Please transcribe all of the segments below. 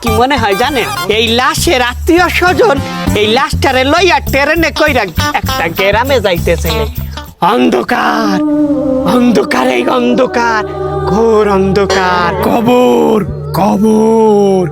কি মনে হয় জানেন, এই লাশের আত্মীয় স্বজন এই লাশটারে লইয়া ট্রেনে কইরা একটা গ্রামে যাইতেছে। অন্ধকার, অন্ধকার, এই অন্ধকার, ঘোর অন্ধকার, কবর কবর।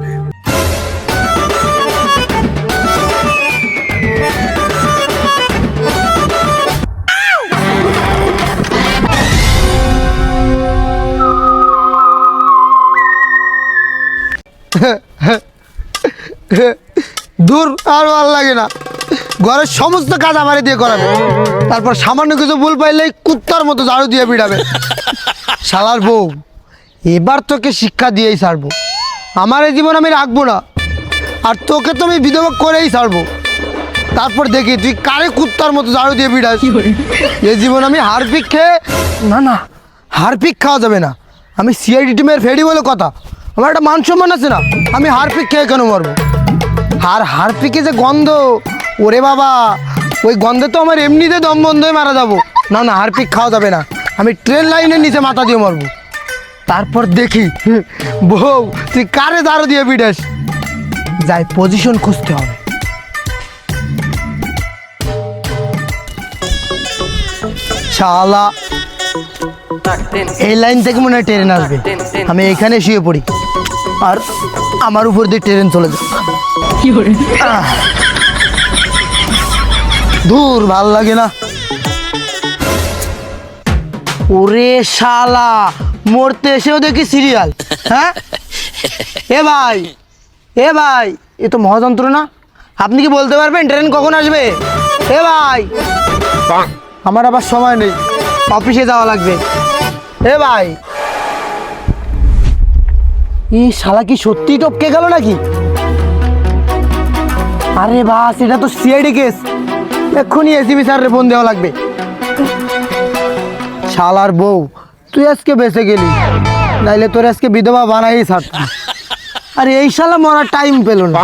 দূর আর ভালো লাগে না, ঘরের সমস্ত কাজ আমারে দিয়ে করাবে, তারপর সামান্য কিছু ভুল পাইলে কুত্তার মতো ঝাড়ু দিয়ে পিটাবে। শালার বউ, এবার তোকে শিক্ষা দিয়েই ছাড়বো। আমার এই জীবন আমি রাখবো না, আর তোকে তো আমি বিধবা করেই ছাড়বো। তারপর দেখি তুই কারে কুত্তার মতো ঝাড়ু দিয়ে পিটাস। এই জীবন আমি হারপিক খেয়ে, না না, হারপিক খাওয়া যাবে না। আমি সিআইডি টিমের ফেডি বলে কথা, আমার একটা মান সম্মান আছে না, আমি হারপিক খেয়ে কেন মরবো? হারপিকে যে গন্ধ, ওরে বাবা, ওই গন্ধে তো আমার এমনিতে দম বন্ধ হয়ে মারা যাবো। না না, হারপিক খাওয়া যাবে না, আমি ট্রেন লাইনের নিচে মাথা দিয়ে মরবো। তারপর দেখি বউ তুই কারে দাঁড়ো দিয়ে পিটাস। যাই পজিশন খুঁজতে হবে। শালা, এই লাইন থেকে মনে হয় ট্রেন আসবে, আমি এখানে শুয়ে পড়ি আর আমার উপর দিয়ে ট্রেন চলে যায়। দূর ভাল লাগে না। ওরে শালা, মরতে এসেও দেখি সিরিয়াল। হ্যাঁ এ ভাই, এ ভাই, এ তো মহাযন্ত্রণা। আপনি কি বলতে পারবেন ট্রেন কখন আসবে? এ ভাই, আমার আবার সময় নেই, অফিসে যাওয়া লাগবে। এ ভাই, এই শালা কি সত্যি টপকে গেল নাকি? আরে বাস, এটা তো সিআইডি কেস, এক্ষুনি এসিপি স্যারের ফোন দেওয়া লাগবে। শালার বউ, তুই আজকে বেঁচে গেলি, নাইলে তোর আজকে বিধবা বানাই ছাড়তাম। আরে এই শালা মরার টাইম পেল না।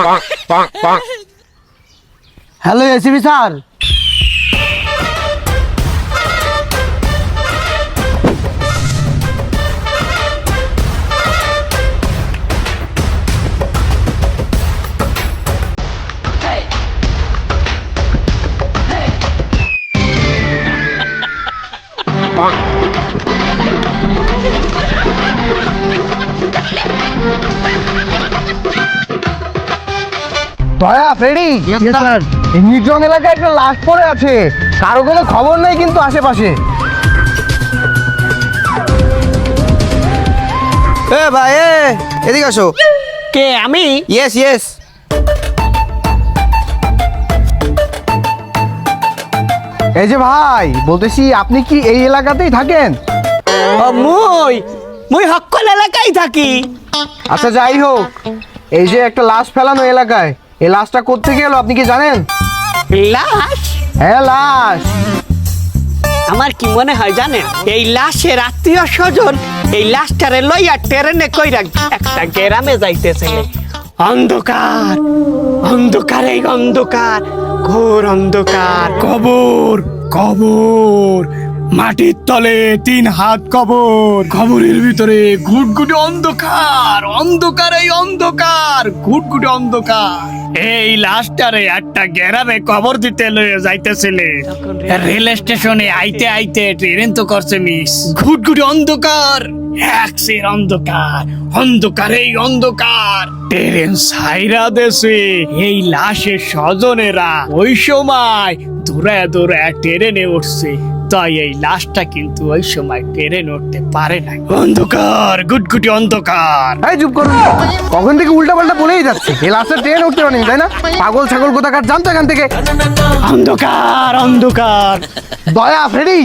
হ্যালো এসিপি স্যার, দয়া ফ্রেডি, নির্জন এলাকায় একটা লাশ পড়ে আছে, কারো কোনো খবর নেই কিন্তু আশেপাশে। এ ভাই, এদিকে আসো। কে আমি? Yes yes. এই যে ভাই, বলতেছি আপনি কি এই এলাকাতেই থাকেন? ও, মুই হক্কল এলাকায় থাকি। আচ্ছা যাই হোক, এই যে একটা লাশ ফেলানো এলাকায়, এই লাশটা কোত্থেকে এলো আপনি কি জানেন? লাশ? হ্যাঁ লাশ। আমার কি মনে হয় জানেন, এই লাশের আত্মীয় স্বজন এই লাশটারে লইয়া ট্রেনে কইরা একটা গ্রামে যাইতেছে। অন্ধকার, অন্ধকার, এই অন্ধকার, ঘোর অন্ধকার, কবর কবর। মাটির তলে 3 হাত কবর, কবরের ভিতরে ঘুটঘুটে অন্ধকার, অন্ধকার, এই অন্ধকার, ঘুটঘুটে অন্ধকার। এই লাশটারে একটা গ্রামে কবর দিতে লয়ে যাইতেছিলে, রেল স্টেশনে আইতে আইতে ট্রেন তো করছে মিস। ঘুটঘুটে অন্ধকার, একসের অন্ধকার, অন্ধকার, এই অন্ধকার। ট্রেন সাইরা দেশে এই লাশের স্বজনেরা ওই সময় দৌড়ায় দৌড়ায় ট্রেনে উঠছে, তাই এই লাশটা কিন্তু ওই সময় ট্রেনে উঠতে পারে না। অন্ধকার, গুটগুটি অন্ধকার। এই চুপ করুন, কখন থেকে উল্টা পাল্টা বলেই যাচ্ছে। এই লাশটা ট্রেন উঠতে পারেনি, তাই না? পাগল ছাগল কোথাকার, জানতো এখান থেকে। অন্ধকার, অন্ধকার। দয়া ফ্রেডি,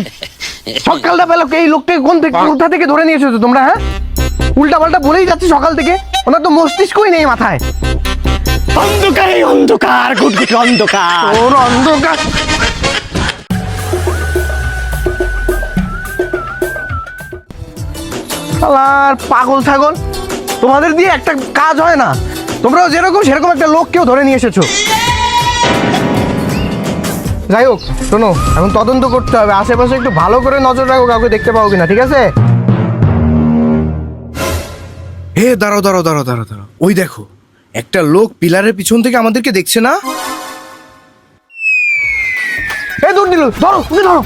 সকালটা পেলো এই লোকটাকে কোথা থেকে ধরে নিয়ে এসেছো তোমরা? হ্যাঁ, উল্টা পাল্টা বলেই যাচ্ছে সকাল থেকে, ওনার তো মস্তিষ্কই নেই মাথায়। অন্ধকার, এই অন্ধকার, গুটগুটি অন্ধকার। ওর অন্ধকার। শালার পাগল ছাগল, তোমাদের দিয়ে একটা কাজ হয় না। তোমরাও যেরকম সেরকম একটা লোককেও ধরে নিয়ে এসেছো। যাই হোক, শোনো, এখন তদন্ত করতে হবে, আশেপাশে একটু ভালো করে নজর রাখো, কাউকে দেখতে পাও কিনা, ঠিক আছে? দাঁড়াও দাঁড়াও দাঁড়াও দাঁড়াও দাঁড়াও, ওই দেখো, একটা লোক পিলারের পিছন থেকে আমাদেরকে দেখছে না? এই দৌড় দিল, ধরো তুমি ধরো।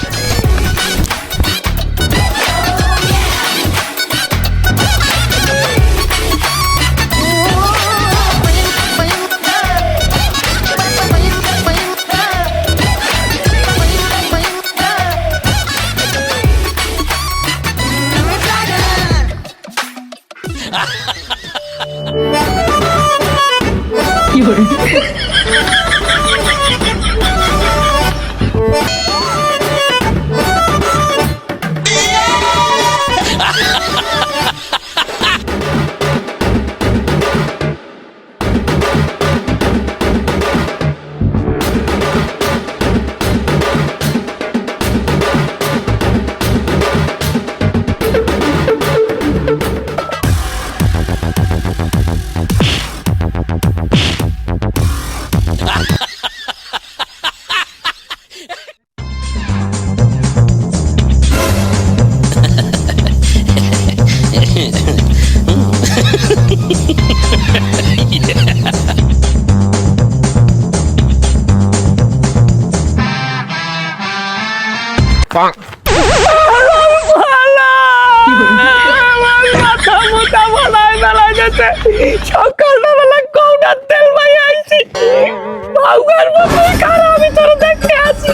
সকালবেলা কৌটার তেল ভাই আইছি বাউগার মতো খারাপ আমি তোর দেখতে আসি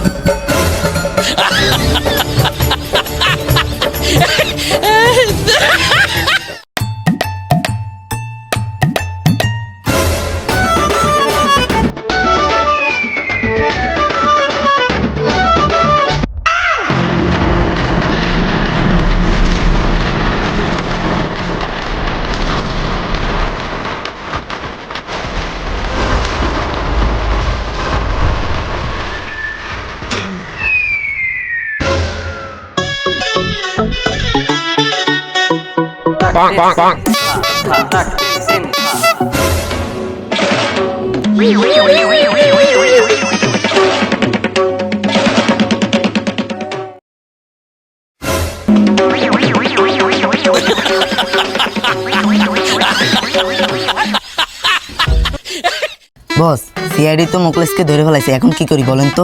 বস, সিআইডি তো মুকলেশকে ধরে ফেলাইছে, এখন কি করি বলেন তো?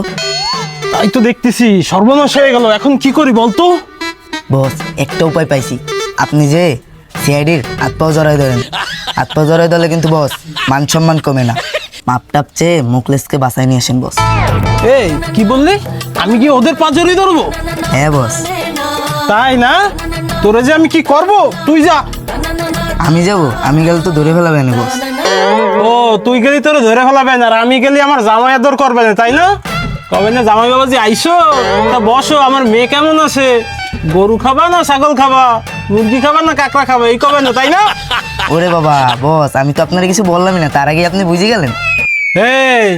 তাই তো দেখতেছি, সর্বনাশ হয়ে গেল, এখন কি করি বলতো? বস, একটা উপায় পাইছি। আপনি যে সিআইডির হাত পাও জড়াই ধরেন, হাত পাও জড়াই ধরলে কিন্তু বস মান সম্মান কমে না। মাপটাপ চেয়ে মুকলেশকে বাসায় নিয়ে আসেন বস। এই কি বললি? আমি কি ওদের পাঁচজনই ধরবো? হ্যাঁ বস। তাই না? তোরে যে আমি কি করব, তুই যা। আমি যাব? আমি গেলে তো ধরে ফেলাবে না বস। ও, তুই গেলি তোরে ধরে ফেলাবেন আর আমি গেলি আমার জামাই আদর করবে না, তাই না? কবে না জামাই বাবাজি আইসো, তা বসো, আমার মেয়ে কেমন আছে? গরু খাবা না ছাগল খাবা, মুরগি খাবা না কাঁকড়া খাবা, এই কবে না, তাই না? ওরে বাবা বস, আমি তো আপনার কিছু বললামই না, তার আগে আপনি বুঝে গেলেন। এই,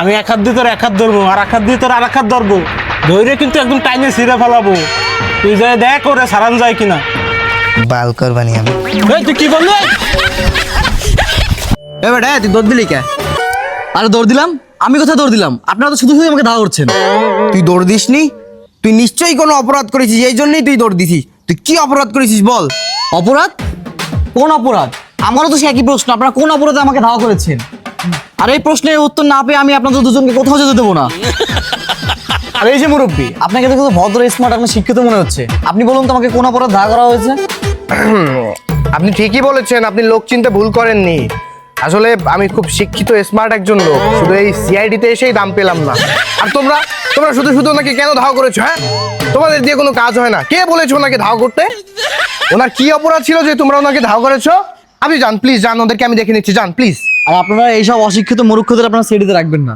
আমি এক হাত দিয়ে তোর এক হাত ধরবো আর এক হাত দিয়ে তোর আর এক হাত ধরবো, ধরে কিন্তু একদম টাইনে ছিঁড়ে ফেলাবো। তুই যাই দেখ ওরে সারান যায় কিনা। বাল করবানি আমি। এই তুই কি বললি? এ বেটা, তুই দৌড় দিলি কে? আরে দৌড় দিলাম? আমি কোথায় দৌড় দিলাম? আপনারা তো শুধু শুধু আমাকে ধাওয়া করছেন। তুই দৌড় দিসনি? তুই নিশ্চয়ই কোনো অপরাধ করেছিস, এই জন্যই তুই দৌড় দিছিস। তুই কি অপরাধ করেছিস বল? অপরাধ? কোন অপরাধ? আমারও তো সে একই প্রশ্ন, আপনারা কোন অপরাধে আমাকে ধাওয়া করেছেন? আর এই প্রশ্নের উত্তর না পেয়ে আমি আপনাদের দুজনকে কোথাও যেতে দেবো না। আর এই যে মুরব্বী, আপনাকে দেখে তো ভদ্র, স্মার্ট, আপনার শিক্ষিত মনে হচ্ছে। আপনি বলুন তো আমাকে কোন অপরাধ ধাওয়া করা হয়েছে? আপনি ঠিকই বলেছেন, আপনি লোক চিনতে ভুল করেননি। আসলে আমি খুব শিক্ষিত স্মার্ট একজন লোক, শুধু এই সিআইডিতে এসেই দাম পেলাম না। আর তোমরা তোমরা শুধু শুধু ওনাকে কেন ধাওয়া করেছো? হ্যাঁ, তোমাদের দিয়ে কোনো কাজ হয় না। কে বলেছো ওনাকে ধাওয়া করতে? ওনার কি অপরাধ ছিল যে তোমরা ওনাকে ধাওয়া করেছো? আপনি যান, প্লিজ যান, ওদেরকে আমি দেখে নিচ্ছি, যান প্লিজ। আর আপনারা এইসব অশিক্ষিত মূর্খদের আপনারা সিডিতে রাখবেন না।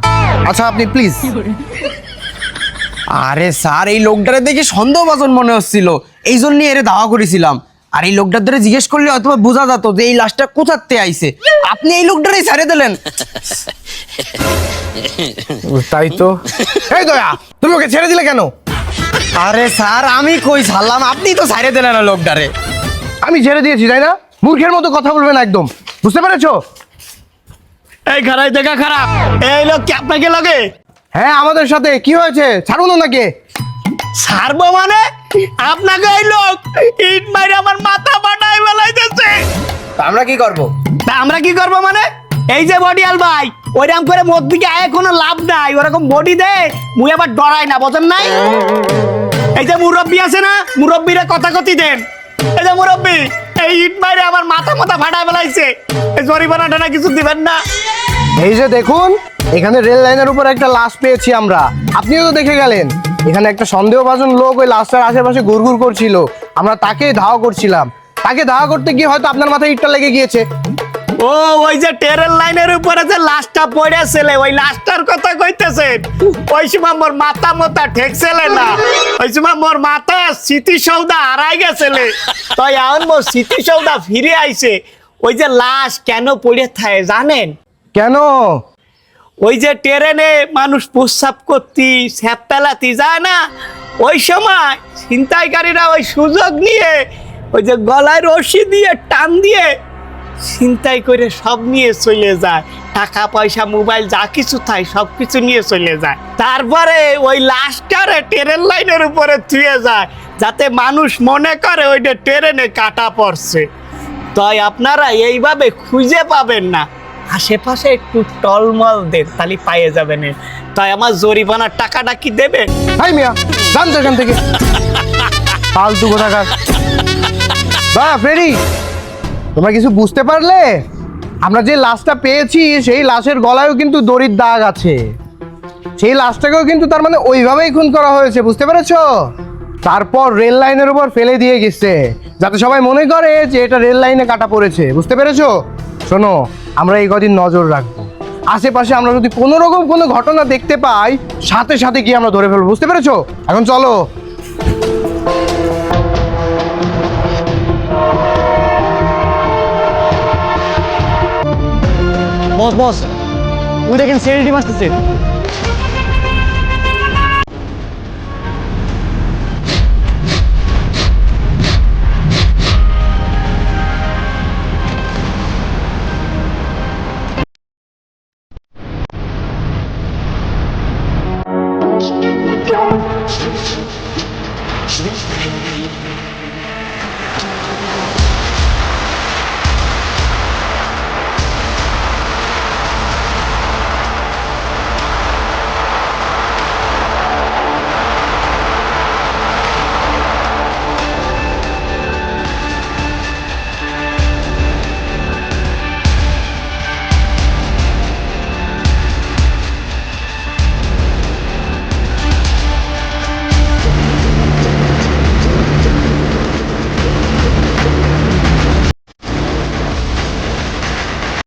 আচ্ছা আপনি প্লিজ। আরে স্যার, এই লোকটারে দেখে সন্দেহভাজন মনে হচ্ছিল, এই জন্যই এর ধাওয়া করেছিলাম। আর এই লোকটার ধরে জিজ্ঞেস করলে হয়তো বোঝা যেত যে এই লাশটা কোথাতে আইছে। আপনি এই লোকটারই ছেড়ে দিলেন। তাই তো। এই দয়া, তুমি ওকে ছেড়ে দিলে কেন? আরে স্যার, আমি কই ছাড়লাম, আপনি তো ছেড়ে দিলেন না লোকটারে। আমি ছেড়ে দিয়েছি তাই না? মূর্খের মতো কথা বলবেন একদম, বুঝতে পেরেছো? এই খারাপ দেখা খারাপ, এই লোক কি আপনাকে লাগে? হ্যাঁ, আমাদের সাথে কি হয়েছে? ছাড়ুন ওনাকে। ছাড়বো মানে? আপনাকে এই লোক ইট মাইরে আমার মাথা ফাটাই বেলাইতেছে। আমরা কি করব? তা আমরা কি করবো মানে? এই যে বডিয়াল ভাই, ওইরকম করে মোর দিকে আয় কোনো লাভ নাই, ওরকম বডি দে মুই আবার ডরাই না, বোঝেন নাই? এই যে মুরব্বি আছে না, মুরব্বিরে কথা কতি দেন। এই যে মুরব্বি, এই ইট মাইরে আমার মাথা ফাটায় ফেলাইছে, এই জরিমানাটা না কিছু দিবেন না? এই যে দেখুন, এখানে রেল লাইনের উপর একটা লাশ পেয়েছি আমরা, আপনিও তো দেখে গেলেন। এখানে একটা সন্দেহভাজন লোক ওই লাশটার আশেপাশে ঘুরঘুর করছিল, আমরা তাকে ধাওয়া করছিলাম। তাকে ধাওয়া করতে গিয়ে হয়তো আপনার মাথায় ইটটা লেগে গিয়েছে। ও ওই যে ট্রেন লাইনের উপরে যে লাশটা পড়েছিল, ওই লাশটার কথা কইতেছেন? ওই সময় মোর মাথা ঠেকছিলে না, ওই সময় মোর মাথা স্মৃতি সৌদা হারাই গেছিলে, তাই এখন মোর স্মৃতি সৌদা ফিরে আইছে। ওই যে লাশ কেন পড়ে থাকে জানেন? কেন? ওই যে ট্রেনে মানুষ প্রস্রাব করতে স্যাপতালাতি যায় না, ওই সময় ছিনতাইকারীরা ওই সুযোগ নিয়ে ওই যে গলায় রশি দিয়ে টান দিয়ে ছিনতাই করে সব নিয়ে চলে যায়, টাকা পয়সা মোবাইল যা কিছু থাকে সব কিছু নিয়ে চলে যায়। তারপরে ওই লাশটারে ট্রেন লাইনের উপরে থুয়ে যায়, যাতে মানুষ মনে করে ওইটা ট্রেনে কাটা পড়ছে। তাই আপনারা এইভাবে খুঁজে পাবেন না, আশেপাশে একটু টলমল দেন, তাহলে পাইয়ে যাবেন। তাই আমার জরিমানার টাকাটা কি দেবেন? হাই মিয়া, জান তো এখান থেকে, ফালতু কোথাকার। বা ফ্রেডি, তোমরা কিছু বুঝতে পারলে? আমরা যে লাশটা পেয়েছি সেই লাশের গলায়ও কিন্তু দড়ির দাগ আছে, সেই লাশটাকেও কিন্তু তার মানে ওইভাবেই খুন করা হয়েছে, বুঝতে পেরেছো? তারপর রেল লাইনের উপর ফেলে দিয়ে গেছে, যাতে সবাই মনে করে যে এটা রেল লাইনে কাটা পড়েছে, বুঝতে পেরেছো? শোনো, আমরা এই কদিন নজর রাখবো, আশেপাশে আমরা যদি কোনো রকম কোনো ঘটনা দেখতে পাই সাথে সাথে গিয়ে আমরা ধরে ফেলবো, বুঝতে পেরেছো? এখন চলো। বস বস, ওই দেখেন সেল টিম আসতেছে।